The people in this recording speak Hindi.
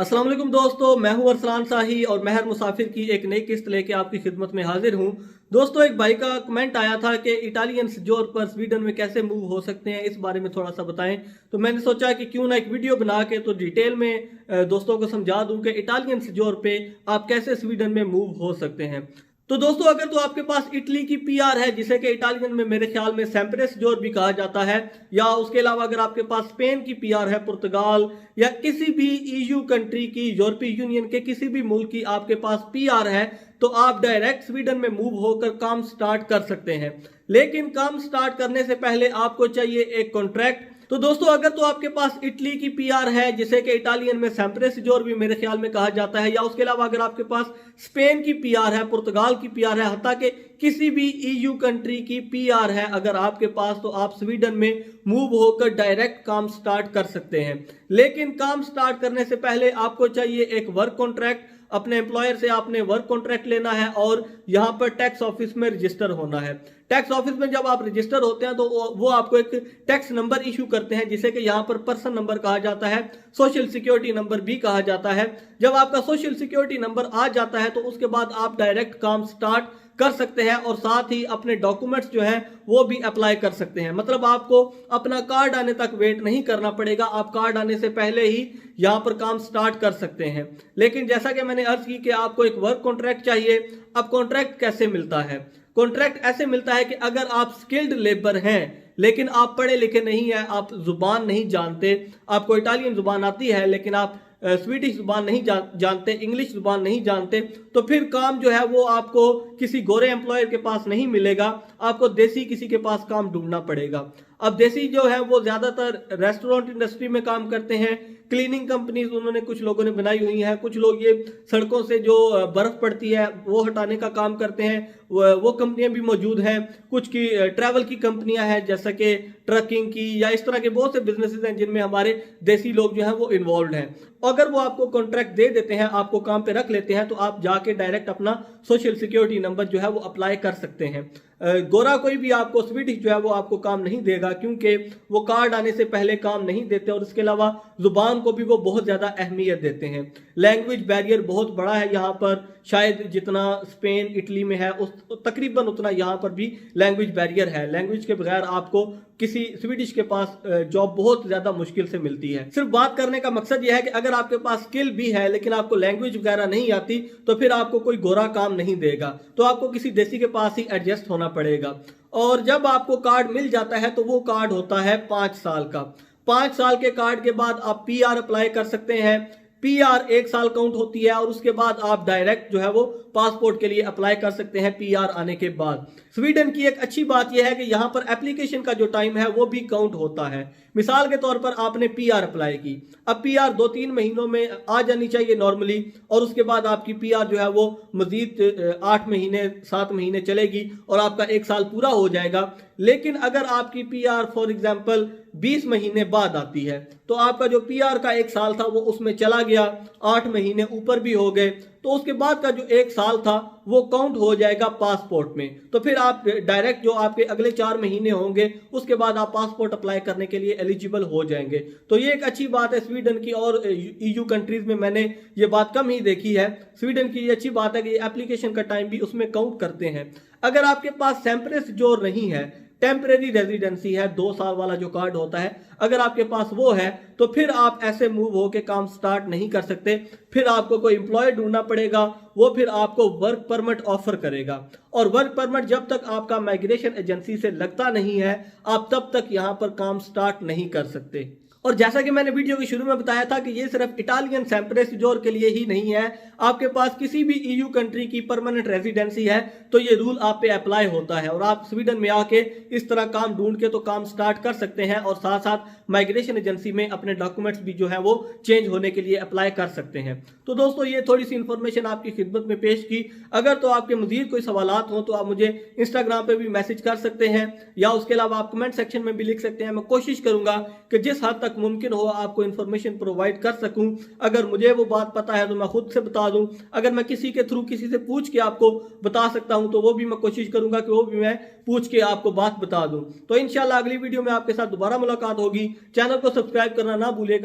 अस्सलाम वालेकुम दोस्तों, मैं हूं अरसलान शाही और महर मुसाफिर की एक नई किस्त लेके आपकी खिदमत में हाजिर हूं। दोस्तों, एक भाई का कमेंट आया था कि इटालियन जोर पर स्वीडन में कैसे मूव हो सकते हैं, इस बारे में थोड़ा सा बताएं। तो मैंने सोचा कि क्यों ना एक वीडियो बना के तो डिटेल में दोस्तों को समझा दूं कि इटालियन जोर पे आप कैसे स्वीडन में मूव हो सकते हैं। तो दोस्तों, अगर तो आपके पास इटली की पीआर है, जिसे कि इटालियन में मेरे ख्याल में सेम्प्रेस जोर भी कहा जाता है, या उसके अलावा अगर आपके पास स्पेन की पीआर है, पुर्तगाल या किसी भी ईयू कंट्री की, यूरोपीय यूनियन के किसी भी मुल्क की आपके पास पीआर है, तो आप डायरेक्ट स्वीडन में मूव होकर काम स्टार्ट कर सकते हैं। लेकिन काम स्टार्ट करने से पहले आपको चाहिए एक कॉन्ट्रैक्ट। तो दोस्तों, अगर तो आपके पास इटली की पीआर है, जिसे कि इटालियन में सेम्प्रेस जोर भी मेरे ख्याल में कहा जाता है, या उसके अलावा अगर आपके पास स्पेन की पीआर है, पुर्तगाल की पीआर है, हत्ता कि किसी भी ईयू कंट्री की पीआर है अगर आपके पास, तो आप स्वीडन में मूव होकर डायरेक्ट काम स्टार्ट कर सकते हैं। लेकिन काम स्टार्ट करने से पहले आपको चाहिए एक वर्क कॉन्ट्रैक्ट। अपने एम्प्लॉयर से आपने वर्क कॉन्ट्रैक्ट लेना है और यहां पर टैक्स ऑफिस में रजिस्टर होना है। टैक्स ऑफिस में जब आप रजिस्टर होते हैं तो वो आपको एक टैक्स नंबर इशू करते हैं, जिसे कि यहाँ पर पर्सन नंबर कहा जाता है, सोशल सिक्योरिटी नंबर भी कहा जाता है। जब आपका सोशल सिक्योरिटी नंबर आ जाता है तो उसके बाद आप डायरेक्ट काम स्टार्ट कर सकते हैं और साथ ही अपने डॉक्यूमेंट्स जो हैं वो भी अप्लाई कर सकते हैं। मतलब आपको अपना कार्ड आने तक वेट नहीं करना पड़ेगा, आप कार्ड आने से पहले ही यहां पर काम स्टार्ट कर सकते हैं। लेकिन जैसा कि मैंने अर्ज की कि आपको एक वर्क कॉन्ट्रैक्ट चाहिए। अब कॉन्ट्रैक्ट कैसे मिलता है? कॉन्ट्रैक्ट ऐसे मिलता है कि अगर आप स्किल्ड लेबर हैं लेकिन आप पढ़े लिखे नहीं है, आप जुबान नहीं जानते, आपको इटालियन जुबान आती है लेकिन आप स्वीडिश जुबान नहीं जानते, इंग्लिश जुबान नहीं जानते, तो फिर काम जो है वो आपको किसी गोरे एम्प्लॉयर के पास नहीं मिलेगा, आपको देसी किसी के पास काम ढूंढना पड़ेगा। अब देसी जो है वो ज्यादातर रेस्टोरेंट इंडस्ट्री में काम करते हैं, क्लीनिंग कंपनीज उन्होंने कुछ लोगों ने बनाई हुई है, कुछ लोग ये सड़कों से जो बर्फ पड़ती है वो हटाने का काम करते हैं, वो कंपनियां भी मौजूद हैं। कुछ की ट्रैवल की कंपनियां हैं, जैसा कि ट्रकिंग की, या इस तरह के बहुत से बिजनेसेस हैं जिनमें हमारे देसी लोग जो हैं वो इन्वॉल्व हैं। अगर वो आपको कॉन्ट्रैक्ट दे देते हैं, आपको काम पे रख लेते हैं, तो आप जाके डायरेक्ट अपना सोशल सिक्योरिटी नंबर जो है वो अप्लाई कर सकते हैं। गोरा कोई भी आपको, स्वीडिश जो है वो आपको काम नहीं देगा, क्योंकि वो कार्ड आने से पहले काम नहीं देते और इसके अलावा जुबान को भी वो बहुत ज्यादा अहमियत देते हैं। लैंग्वेज बैरियर बहुत बड़ा है यहाँ पर, शायद जितना स्पेन इटली में है उस तकरीबन उतना यहाँ पर भी लैंग्वेज बैरियर है। लैंग्वेज के बगैर आपको किसी स्वीडिश के पास जॉब बहुत ज्यादा मुश्किल से मिलती है। सिर्फ बात करने का मकसद यह है कि अगर आपके पास स्किल भी है लेकिन आपको लैंग्वेज वगैरह नहीं आती, तो फिर आपको कोई गोरा काम नहीं देगा, तो आपको किसी देसी के पास ही एडजस्ट होना पड़ेगा। और जब आपको कार्ड मिल जाता है तो वो कार्ड होता है 5 साल का। 5 साल के कार्ड के बाद आप पीआर अप्लाई कर सकते हैं। पीआर 1 साल काउंट होती है और उसके बाद आप डायरेक्ट जो है वो पासपोर्ट के लिए अप्लाई कर सकते हैं पीआर आने के बाद। स्वीडन की एक अच्छी बात यह है कि यहाँ पर एप्लीकेशन का जो टाइम है वो भी काउंट होता है। मिसाल के तौर पर आपने पीआर अप्लाई की, अब पीआर 2-3 महीनों में आ जानी चाहिए नॉर्मली, और उसके बाद आपकी पीआर जो है वो मजीद 8 महीने 7 महीने चलेगी और आपका 1 साल पूरा हो जाएगा। लेकिन अगर आपकी पीआर फॉर एग्जांपल 20 महीने बाद आती है, तो आपका जो पीआर का 1 साल था वो उसमें चला गया, 8 महीने ऊपर भी हो गए, तो उसके बाद का जो 1 साल था वो काउंट हो जाएगा पासपोर्ट में। तो फिर आप डायरेक्ट जो आपके अगले 4 महीने होंगे उसके बाद आप पासपोर्ट अप्लाई करने के लिए एलिजिबल हो जाएंगे। तो ये एक अच्छी बात है स्वीडन की, और ईयू कंट्रीज में मैंने ये बात कम ही देखी है। स्वीडन की ये अच्छी बात है कि एप्लीकेशन का टाइम भी उसमें काउंट करते हैं। अगर आपके पास सेम्प्रेस जोर नहीं है, टेम्परेरी रेजिडेंसी है, 2 साल वाला जो कार्ड होता है, अगर आपके पास वो है, तो फिर आप ऐसे मूव होके काम स्टार्ट नहीं कर सकते। फिर आपको कोई एम्प्लॉय ढूंढना पड़ेगा, वो फिर आपको वर्क परमिट ऑफर करेगा, और वर्क परमिट जब तक आपका माइग्रेशन एजेंसी से लगता नहीं है, आप तब तक यहां पर काम स्टार्ट नहीं कर सकते। और जैसा कि मैंने वीडियो के शुरू में बताया था कि ये सिर्फ इटालियन सेम्प्रेस जोर के लिए ही नहीं है, आपके पास किसी भी ईयू कंट्री की परमानेंट रेजिडेंसी है तो ये रूल आप पे अप्लाई होता है, और आप स्वीडन में आके इस तरह काम ढूंढ के तो काम स्टार्ट कर सकते हैं, और साथ साथ माइग्रेशन एजेंसी में अपने डॉक्यूमेंट्स भी जो है वो चेंज होने के लिए अप्लाई कर सकते हैं। तो दोस्तों, ये थोड़ी सी इंफॉर्मेशन आपकी खिदमत में पेश की। अगर तो आपके मजीद कोई सवालात हो तो आप मुझे इंस्टाग्राम पे भी मैसेज कर सकते हैं, या उसके अलावा आप कमेंट सेक्शन में भी लिख सकते हैं। मैं कोशिश करूंगा कि जिस हद तक मुमकिन हो आपको इंफॉर्मेशन प्रोवाइड कर सकूं। अगर मुझे वो बात पता है तो मैं खुद से बता दूं, अगर मैं किसी के थ्रू किसी से पूछ के आपको बता सकता हूं तो वो भी मैं कोशिश करूंगा कि वो भी मैं पूछ के आपको बात बता दूं। तो इंशाल्लाह अगली वीडियो में आपके साथ दोबारा मुलाकात होगी। चैनल को सब्सक्राइब करना ना भूलिएगा।